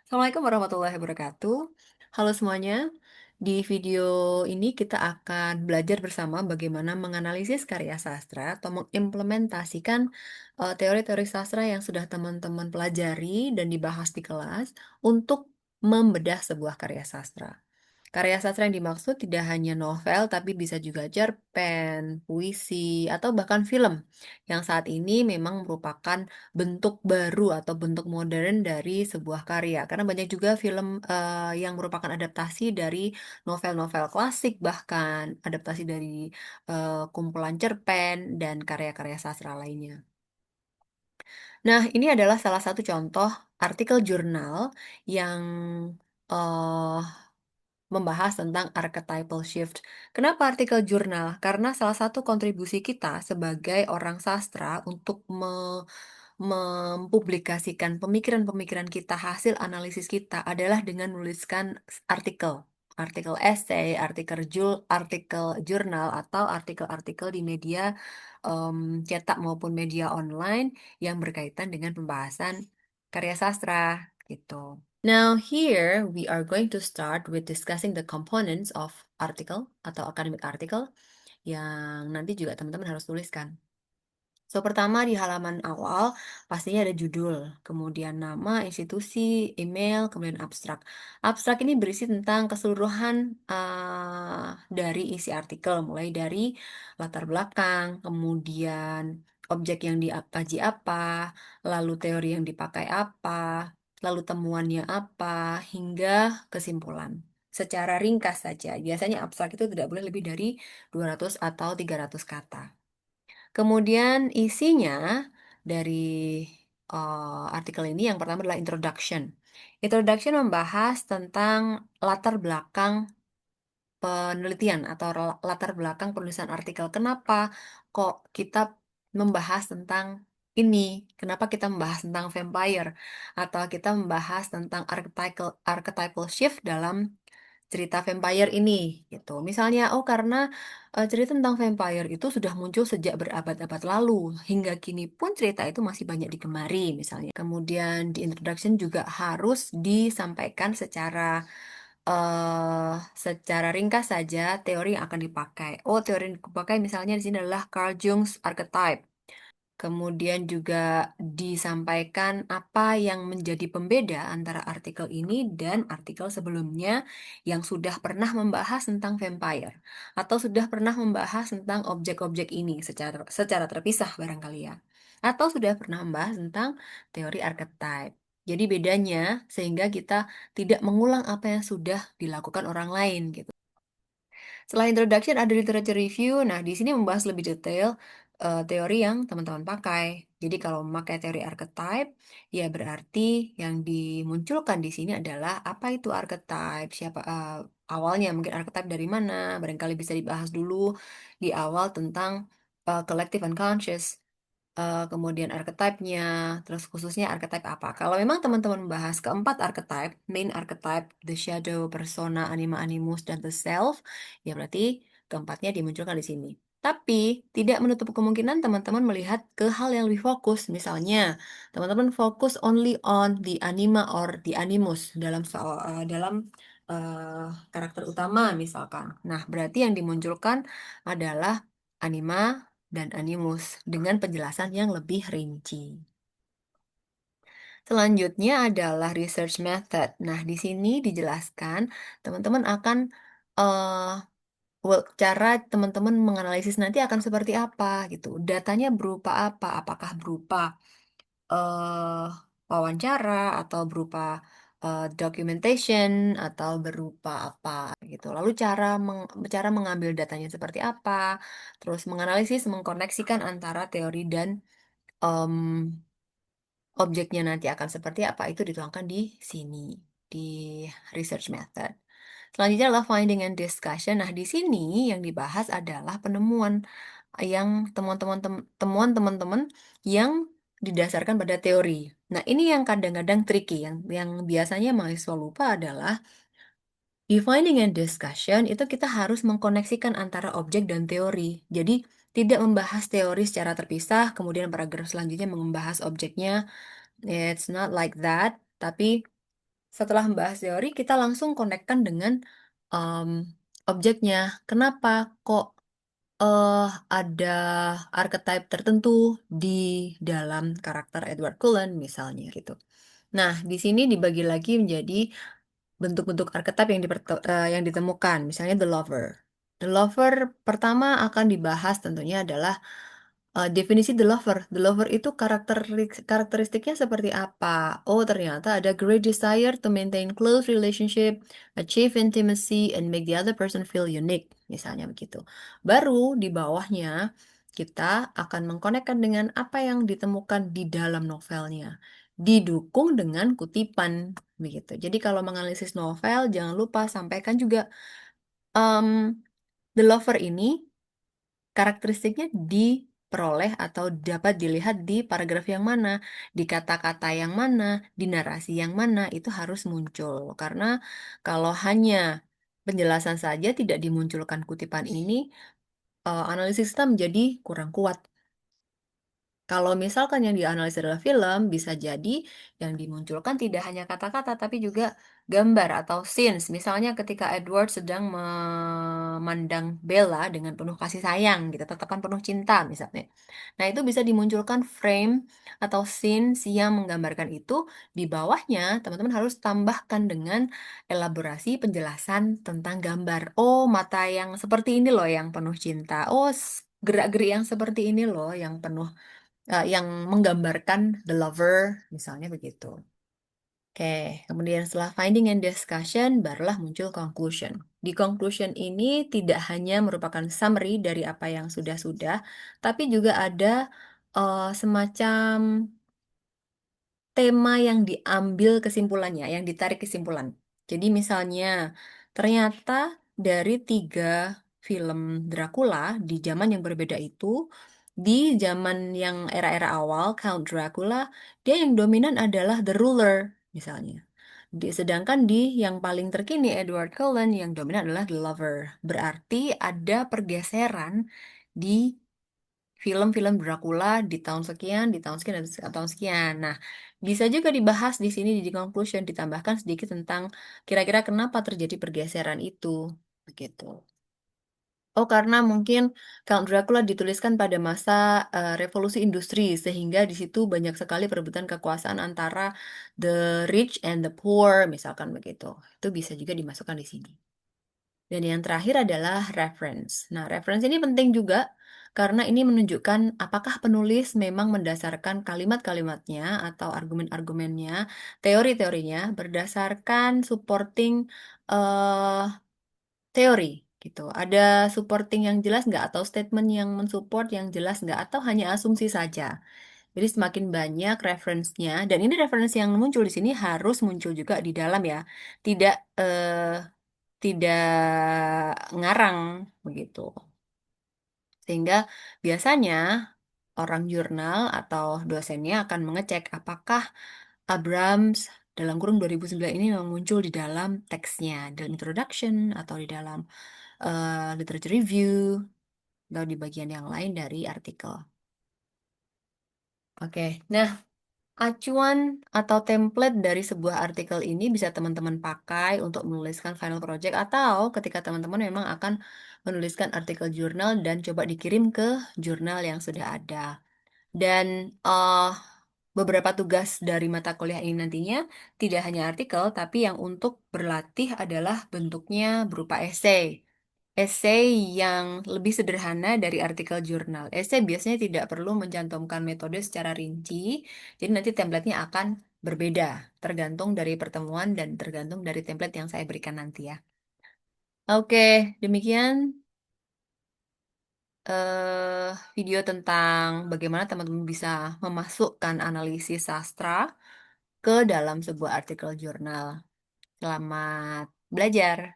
Assalamualaikum warahmatullahi wabarakatuh. Halo semuanya. Di video ini kita akan belajar bersama bagaimana menganalisis karya sastra atau mengimplementasikan teori-teori sastra yang sudah teman-teman pelajari dan dibahas di kelas untuk membedah sebuah karya sastra. Karya sastra yang dimaksud tidak hanya novel, tapi bisa juga cerpen, puisi, atau bahkan film, yang saat ini memang merupakan bentuk baru atau bentuk modern dari sebuah karya. Karena banyak juga film yang merupakan adaptasi dari novel-novel klasik, bahkan adaptasi dari kumpulan cerpen dan karya-karya sastra lainnya. Nah, ini adalah salah satu contoh artikel jurnal yang eh, membahas tentang archetypal shift. Kenapa artikel jurnal? Karena salah satu kontribusi kita sebagai orang sastra untuk mempublikasikan pemikiran-pemikiran kita, hasil analisis kita adalah dengan menuliskan artikel. Artikel essay, artikel jurnal, atau artikel-artikel di media cetak maupun media online yang berkaitan dengan pembahasan karya sastra gitu. Now here we are going to start with discussing the components of article atau academic article yang nanti juga teman-teman harus tuliskan. So, pertama di halaman awal pastinya ada judul, kemudian nama, institusi, email, kemudian abstrak. Abstrak ini berisi tentang keseluruhan dari isi artikel, mulai dari latar belakang, kemudian objek yang dikaji apa, lalu teori yang dipakai apa, lalu temuannya apa, hingga kesimpulan. Secara ringkas saja, biasanya abstrak itu tidak boleh lebih dari 200 atau 300 kata. Kemudian isinya dari artikel ini yang pertama adalah introduction. Introduction membahas tentang latar belakang penelitian atau latar belakang penulisan artikel. Kenapa kok kita membahas tentang ini? Kenapa kita membahas tentang vampire? Atau kita membahas tentang archetypal shift dalam cerita vampire ini gitu. Misalnya, oh karena cerita tentang vampire itu sudah muncul sejak berabad-abad lalu, hingga kini pun cerita itu masih banyak digemari misalnya. Kemudian di introduction juga harus disampaikan secara ringkas saja teori yang akan dipakai. Oh, teori yang dipakai misalnya di sini adalah Carl Jung's archetype. Kemudian juga disampaikan apa yang menjadi pembeda antara artikel ini dan artikel sebelumnya yang sudah pernah membahas tentang vampire atau sudah pernah membahas tentang objek-objek ini secara terpisah barangkali ya. Atau sudah pernah membahas tentang teori archetype. Jadi bedanya sehingga kita tidak mengulang apa yang sudah dilakukan orang lain gitu. Setelah introduction ada literature review. Nah, di sini membahas lebih detail teori yang teman-teman pakai. Jadi kalau memakai teori archetype, ya berarti yang dimunculkan di sini adalah apa itu archetype, siapa awalnya, mungkin archetype dari mana, barangkali bisa dibahas dulu di awal tentang collective unconscious. Kemudian archetype-nya, terus khususnya archetype apa. Kalau memang teman-teman membahas keempat archetype, main archetype, the shadow, persona, anima animus, dan the self, ya berarti keempatnya dimunculkan di sini. Tapi tidak menutup kemungkinan teman-teman melihat ke hal yang lebih fokus. Misalnya, teman-teman fokus only on the anima or the animus dalam karakter utama misalkan. Nah, berarti yang dimunculkan adalah anima dan animus dengan penjelasan yang lebih rinci. Selanjutnya adalah research method. Nah, di sini dijelaskan teman-teman akan eh cara teman-teman menganalisis nanti akan seperti apa gitu. Datanya berupa apa? Apakah berupa eh wawancara atau berupa documentation atau berupa apa gitu. Lalu cara mengambil datanya seperti apa? Terus menganalisis, mengkoneksikan antara teori dan em, objeknya nanti akan seperti apa itu dituangkan di sini di research method. Selanjutnya adalah finding and discussion. Nah, di sini yang dibahas adalah temuan teman-teman yang didasarkan pada teori. Nah, ini yang kadang-kadang tricky, yang biasanya mahasiswa lupa adalah di finding and discussion itu kita harus mengkoneksikan antara objek dan teori. Jadi, tidak membahas teori secara terpisah, kemudian paragraf selanjutnya membahas objeknya. It's not like that, tapi Setelah membahas teori, kita langsung konekkan dengan em, objeknya. Kenapa kok ada archetype tertentu di dalam karakter Edward Cullen misalnya gitu. Nah, di sini dibagi lagi menjadi bentuk-bentuk archetype yang ditemukan, misalnya the lover. The lover pertama akan dibahas tentunya adalah definisi the lover. The lover itu karakteristiknya seperti apa? Oh, ternyata ada great desire to maintain close relationship, achieve intimacy, and make the other person feel unique. Misalnya begitu. Baru di bawahnya kita akan mengkonekkan dengan apa yang ditemukan di dalam novelnya. Didukung dengan kutipan. Begitu. Jadi kalau menganalisis novel, jangan lupa sampaikan juga em, the lover ini karakteristiknya diperoleh atau dapat dilihat di paragraf yang mana, di kata-kata yang mana, di narasi yang mana, itu harus muncul. Karena kalau hanya penjelasan saja tidak dimunculkan kutipan ini, analisis kita menjadi kurang kuat. Kalau misalkan yang dianalisis adalah film, bisa jadi yang dimunculkan tidak hanya kata-kata, tapi juga gambar atau scenes. Misalnya ketika Edward sedang memandang Bella dengan penuh kasih sayang, gitu, tatapan penuh cinta misalnya. Nah, itu bisa dimunculkan frame atau scenes yang menggambarkan itu. Di bawahnya, teman-teman harus tambahkan dengan elaborasi penjelasan tentang gambar. Oh, mata yang seperti ini loh yang penuh cinta. Oh, gerak-gerik yang seperti ini loh yang penuh yang menggambarkan the lover, misalnya begitu. Oke, kemudian setelah finding and discussion, barulah muncul conclusion. Di conclusion ini tidak hanya merupakan summary dari apa yang sudah-sudah, tapi juga ada semacam tema yang diambil kesimpulannya, yang ditarik kesimpulan. Jadi misalnya, ternyata dari 3 film Dracula di zaman yang berbeda itu, di zaman yang era-era awal, Count Dracula, dia yang dominan adalah the ruler, misalnya. Sedangkan di yang paling terkini, Edward Cullen, yang dominan adalah the lover. Berarti ada pergeseran di film-film Dracula di tahun sekian, di tahun sekian, dan tahun sekian. Nah, bisa juga dibahas di sini di conclusion, ditambahkan sedikit tentang kira-kira kenapa terjadi pergeseran itu. Begitu. Oh, karena mungkin Count Dracula dituliskan pada masa revolusi industri, sehingga di situ banyak sekali perebutan kekuasaan antara the rich and the poor, misalkan begitu. Itu bisa juga dimasukkan di sini. Dan yang terakhir adalah reference. Nah, reference ini penting juga karena ini menunjukkan apakah penulis memang mendasarkan kalimat-kalimatnya atau argumen-argumennya, teori-teorinya berdasarkan supporting eh, teori gitu. Ada supporting yang jelas nggak atau statement yang mensupport yang jelas nggak atau hanya asumsi saja. Jadi semakin banyak referensinya dan ini referensi yang muncul di sini harus muncul juga di dalam ya. Tidak tidak ngarang begitu. Sehingga biasanya orang jurnal atau dosennya akan mengecek apakah Abrams dalam kurung 2009 ini memang muncul di dalam teksnya, dalam introduction atau di dalam literature review atau di bagian yang lain dari artikel. Oke, nah acuan atau template dari sebuah artikel ini bisa teman-teman pakai untuk menuliskan final project atau ketika teman-teman memang akan menuliskan artikel jurnal dan coba dikirim ke jurnal yang sudah ada. Dan beberapa tugas dari mata kuliah ini nantinya tidak hanya artikel, tapi yang untuk berlatih adalah bentuknya berupa esai. Esai yang lebih sederhana dari artikel jurnal. Esai biasanya tidak perlu mencantumkan metode secara rinci, jadi nanti template-nya akan berbeda, tergantung dari pertemuan dan tergantung dari template yang saya berikan nanti ya. Oke, demikian video tentang bagaimana teman-teman bisa memasukkan analisis sastra ke dalam sebuah artikel jurnal. Selamat belajar.